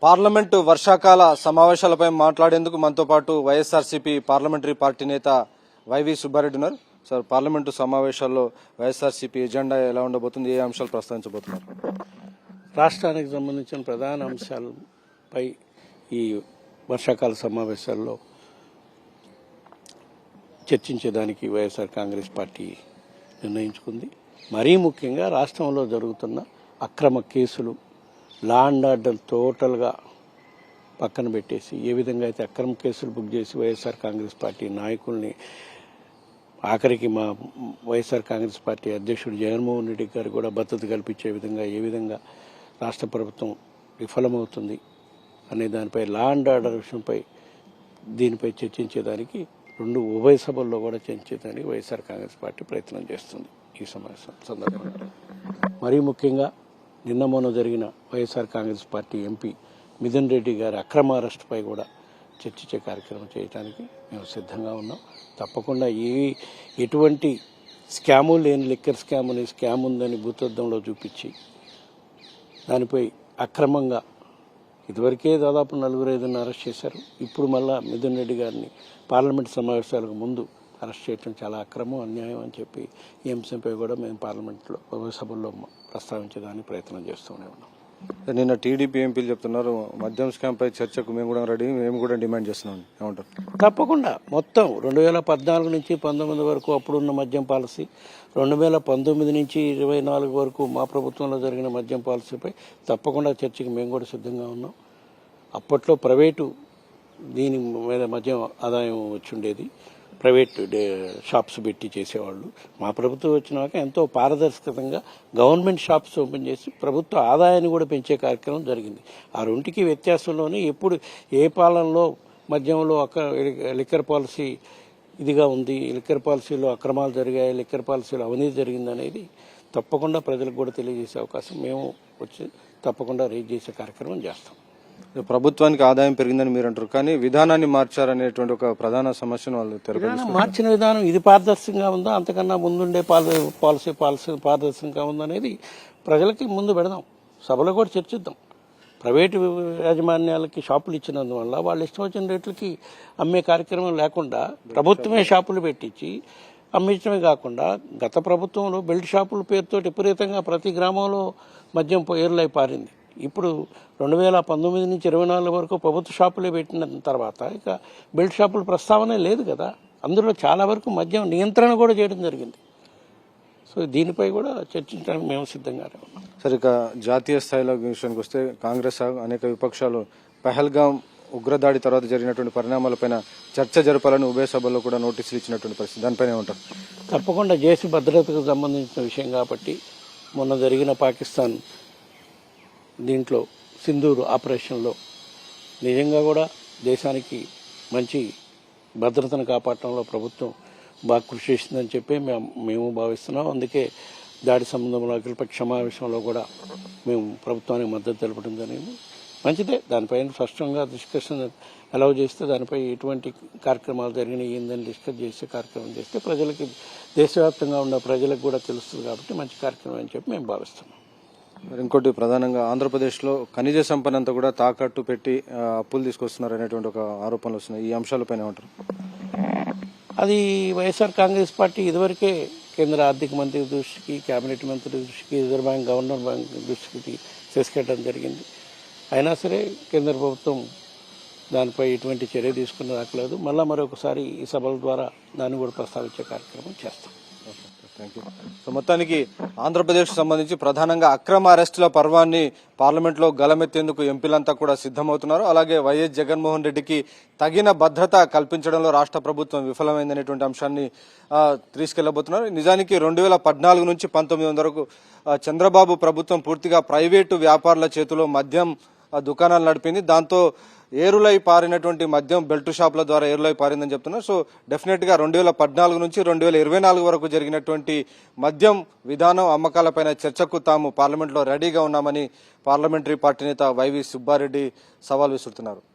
Parliament వర్షాకాల సమావేశాలపై మాట్లాడేందుకు మనతో పాటు వైఎస్ఆర్సీపీ పార్లమెంటరీ పార్టీ నేత వైవి సుబ్బారెడ్డి ఉన్నారు. సార్, పార్లమెంటు సమావేశాల్లో వైఎస్ఆర్సీపీ ఎజెండా ఎలా ఉండబోతుంది, ఏ అంశాలు ప్రస్తావించబోతున్నారు? రాష్ట్రానికి సంబంధించిన ప్రధాన అంశాలపై ఈ వర్షాకాల సమావేశాల్లో చర్చించేదానికి వైఎస్ఆర్ కాంగ్రెస్ పార్టీ నిర్ణయించుకుంది. మరీ ముఖ్యంగా రాష్ట్రంలో జరుగుతున్న అక్రమ కేసులు, లా అండ్ ఆర్డర్ టోటల్గా పక్కన పెట్టేసి ఏ విధంగా అయితే అక్రమ కేసులు బుక్ చేసి వైఎస్ఆర్ కాంగ్రెస్ పార్టీ నాయకుల్ని, ఆఖరికి మా వైఎస్ఆర్ కాంగ్రెస్ పార్టీ అధ్యక్షుడు జగన్మోహన్ రెడ్డి గారు కూడా భద్రత కల్పించే విధంగా ఏ విధంగా రాష్ట్ర ప్రభుత్వం విఫలమవుతుంది అనే దానిపై, లా అండ్ ఆర్డర్ విషయంపై దీనిపై చర్చించేదానికి రెండు ఉభయ సభల్లో కూడా చర్చించడానికి వైఎస్ఆర్ కాంగ్రెస్ పార్టీ ప్రయత్నం చేస్తుంది. ఈ సమావేశం సందర్భంగా మరీ ముఖ్యంగా నిన్న మొన్న జరిగిన వైఎస్ఆర్ కాంగ్రెస్ పార్టీ ఎంపీ మిథున్ రెడ్డి గారి అక్రమ అరెస్టుపై కూడా చర్చించే కార్యక్రమం చేయడానికి మేము సిద్ధంగా ఉన్నాం. తప్పకుండా ఎటువంటి స్కాము లేని లిక్కర్ స్కామ్ అనే స్కామ్ ఉందని భూతద్దంలో చూపించి దానిపై అక్రమంగా ఇదివరకే దాదాపు 4-5 అరెస్ట్ చేశారు. ఇప్పుడు మళ్ళా మిథున్ రెడ్డి గారిని పార్లమెంట్ సమావేశాలకు ముందు అరెస్ట్ చేయడం చాలా అక్రమం, అన్యాయం అని చెప్పి ఈ అంశంపై కూడా మేము పార్లమెంట్లో సభల్లో ప్రస్తావించడానికి ప్రయత్నం చేస్తూనే ఉన్నాం. నిన్న టీడీపీ ఎంపీలు చెప్తున్నారు, మద్యం స్కామ్ పై చర్చకు మేము కూడా రెడీ, మేము కూడా డిమాండ్ చేస్తున్నాం. ఏమంటారు? తప్పకుండా మొత్తం 2014 నుంచి 19 వరకు అప్పుడున్న మద్యం పాలసీ, 2019 నుంచి 24 వరకు మా ప్రభుత్వంలో జరిగిన మద్యం పాలసీపై తప్పకుండా చర్చకి మేము కూడా సిద్ధంగా ఉన్నాం. అప్పట్లో ప్రైవేటు దీని మీద మద్యం ఆదాయం వచ్చుండేది, ప్రైవేట్ షాప్స్ పెట్టి చేసేవాళ్ళు. మా ప్రభుత్వం వచ్చినాక ఎంతో పారదర్శకంగా గవర్నమెంట్ షాప్స్ ఓపెన్ చేసి ప్రభుత్వ ఆదాయాన్ని కూడా పెంచే కార్యక్రమం జరిగింది. ఆ రెండుకి వ్యత్యాసంలోనే ఎప్పుడు ఏ పాలనలో మద్యంలో లిక్కర్ పాలసీ ఇదిగా ఉంది, లిక్కర్ పాలసీలో అక్రమాలు జరిగాయి, లిక్కర్ పాలసీలో అవినీతి జరిగిందనేది తప్పకుండా ప్రజలకు కూడా తెలియజేసే అవకాశం మేము వచ్చి తప్పకుండా రేజ్ చేసే కార్యక్రమం చేస్తాం. ప్రభుత్వానికి ఆదాయం పెరిగిందని మీరు అంటారు, కానీ విధానాన్ని మార్చారనేటువంటి ఒక ప్రధాన సమస్యను వాళ్ళు మార్చిన విధానం ఇది పారదర్శకంగా ఉందా, అంతకన్నా ముందుండే పాలసీ పారదర్శకంగా ఉందనేది ప్రజలకి ముందు పెడదాం, సభలో కూడా చర్చిద్దాం. ప్రైవేటు యాజమాన్యాలకి షాపులు ఇచ్చినందువల్ల వాళ్ళు ఇష్టం వచ్చిన రేట్లకి అమ్మే కార్యక్రమం లేకుండా ప్రభుత్వమే షాపులు పెట్టించి అమ్మించడమే కాకుండా గత ప్రభుత్వంలో బెల్ట్ షాపుల పేరుతో విపరీతంగా ప్రతి గ్రామంలో మద్యం ఏర్లై పారింది. ఇప్పుడు 2019 నుంచి 24 వరకు ప్రభుత్వ షాపులే పెట్టిన తర్వాత ఇక బెల్ట్ షాపుల ప్రస్తావనే లేదు కదా. అందులో చాలా వరకు మద్యం నియంత్రణ కూడా చేయడం జరిగింది. సో దీనిపై కూడా చర్చించడానికి మేము సిద్ధంగానే ఉన్నాం. సరే, ఇక జాతీయ స్థాయిలో విషయానికి వస్తే కాంగ్రెస్ అనేక విపక్షాలు పహల్గాం ఉగ్రదాడి తర్వాత జరిగినటువంటి పరిణామాలపైన చర్చ జరపాలని ఉభయ సభల్లో కూడా నోటీసులు ఇచ్చినటువంటి పరిస్థితి, దానిపైన ఉంటాం. తప్పకుండా దేశ భద్రతకు సంబంధించిన విషయం కాబట్టి మొన్న జరిగిన పాకిస్తాన్ దీంట్లో సింధూర్ ఆపరేషన్లో నిజంగా కూడా దేశానికి మంచి భద్రతను కాపాడటంలో ప్రభుత్వం బాగా కృషి చేసిందని చెప్పి మేము భావిస్తున్నాం. అందుకే దాడి సంబంధంలో అఖిలపక్ష సమావేశంలో కూడా మేము ప్రభుత్వానికి మద్దతు తెలపడం జరిగింది. మంచిదే, దానిపైన స్పష్టంగా డిస్కషన్ అలౌ చేస్తే దానిపై ఎటువంటి కార్యక్రమాలు జరిగినాయి ఏందని డిస్కస్ చేసే కార్యక్రమం చేస్తే ప్రజలకి, దేశవ్యాప్తంగా ఉన్న ప్రజలకు కూడా తెలుస్తుంది కాబట్టి మంచి కార్యక్రమం అని చెప్పి మేము భావిస్తున్నాం. ఇంకోటి ప్రధానంగా ఆంధ్రప్రదేశ్లో ఖనిజ సంపద అంతా కూడా తాకట్టు పెట్టి అప్పులు తీసుకొస్తున్నారు అనేటువంటి ఒక ఆరోపణలు వస్తున్నాయి. ఈ అంశాలపైన ఏమంటారు? అది వైఎస్ఆర్ కాంగ్రెస్ పార్టీ ఇదివరకే కేంద్ర ఆర్థిక మంత్రి దృష్టికి, కేబినెట్ మంత్రి దృష్టికి, రిజర్వ్ బ్యాంక్ గవర్నర్ బ్యాంక్ దృష్టికి తీసుకెళ్ళడం జరిగింది. అయినా సరే కేంద్ర ప్రభుత్వం దానిపై ఎటువంటి చర్య తీసుకుని రాకలేదు. మళ్ళీ మరొకసారి ఈ సభల ద్వారా దాన్ని కూడా ప్రస్తావించే కార్యక్రమం చేస్తాం. Thank you. సో మొత్తానికి ఆంధ్రప్రదేశ్ సంబంధించి ప్రధానంగా అక్రమ అరెస్టుల పర్వాన్ని పార్లమెంట్లో గలమెత్తేందుకు ఎంపీలంతా కూడా సిద్దమవుతున్నారు. అలాగే వైఎస్ జగన్మోహన్ రెడ్డికి తగిన భద్రత కల్పించడంలో రాష్ట్ర ప్రభుత్వం విఫలమైందనేటువంటి అంశాన్ని తీసుకెళ్లబోతున్నారు. నిజానికి 2014 నుంచి 19 వరకు చంద్రబాబు ప్రభుత్వం పూర్తిగా ప్రైవేటు వ్యాపారుల చేతిలో మద్యం దుకాణాలు నడిపింది. దాంతో ఏరులై పారినటువంటి మద్యం బెల్ట్ షాపుల ద్వారా ఏరులై పారిందని చెప్తున్నారు. సో డెఫినెట్ గా 2014 నుంచి 2024 వరకు జరిగినటువంటి మద్యం విధానం అమ్మకాలపైన చర్చకు తాము పార్లమెంట్లో రెడీగా ఉన్నామని పార్లమెంటరీ పార్టీ నేత వైవి సుబ్బారెడ్డి సవాల్ విసురుతున్నారు.